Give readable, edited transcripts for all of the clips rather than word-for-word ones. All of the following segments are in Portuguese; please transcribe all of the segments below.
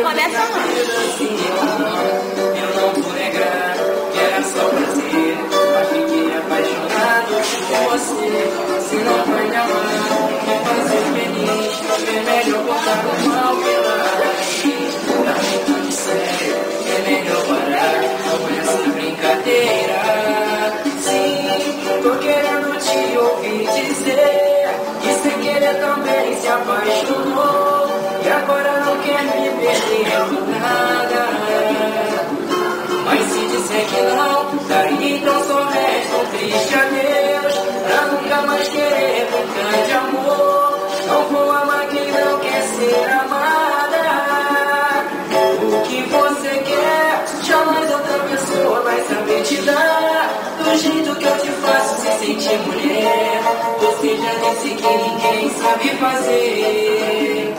uma dessa Eu não vou negar que era só prazer, mas fiquei apaixonado por você. Se não vai me amar, me fazer feliz, é melhor botar o mal pela raiz. Tá ficando sério, é melhor parar com essa brincadeira. Sim, tô querendo te ouvir dizer que sem querer também se apaixonou e agora não quer me perder por nada. Mas se disser que não, daí então só resta um triste adeus, pra nunca mais querer brincar de amor. Não vou amar quem não quer ser amada. O que você quer, jamais outra pessoa vai saber te dar. Do jeito que eu te faço se sentir mulher, você já disse que ninguém sabe fazer.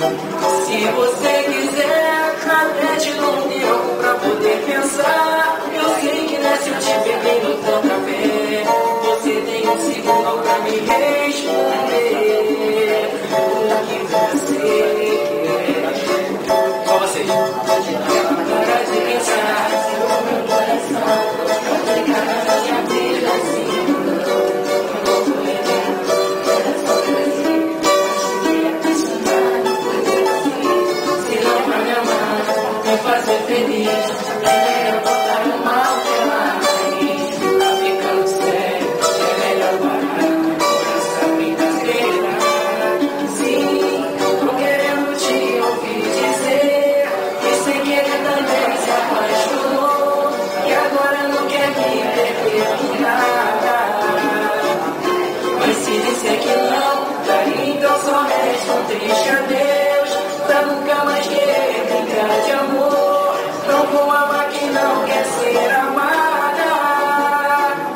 Se você quiser, até te dou um tempo pra poder pensar. Eu sei que nessa eu te peguei no contrapé. Você tem um segundo pra me responder. O que você quer? Só vocês. Para de pensar, meu coração. Fazer feliz, é melhor botar o mal pela raiz. Tá ficando sério, é melhor parar com essa brincadeira. Sim, tô querendo te ouvir dizer que sem querer também se apaixonou e agora não quer me perder por nada. Mas se disser que não, daí então só resta um triste adeus, pra nunca mais querer brincar de amor. Não vou amar quem não quer ser amada.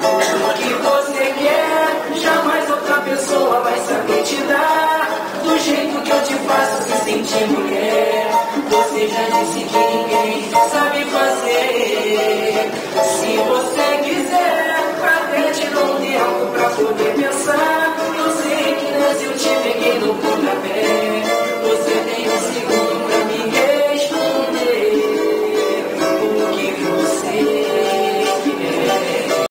O que você quer, jamais outra pessoa vai saber te dar. Do jeito que eu te faço se sentir mulher, você já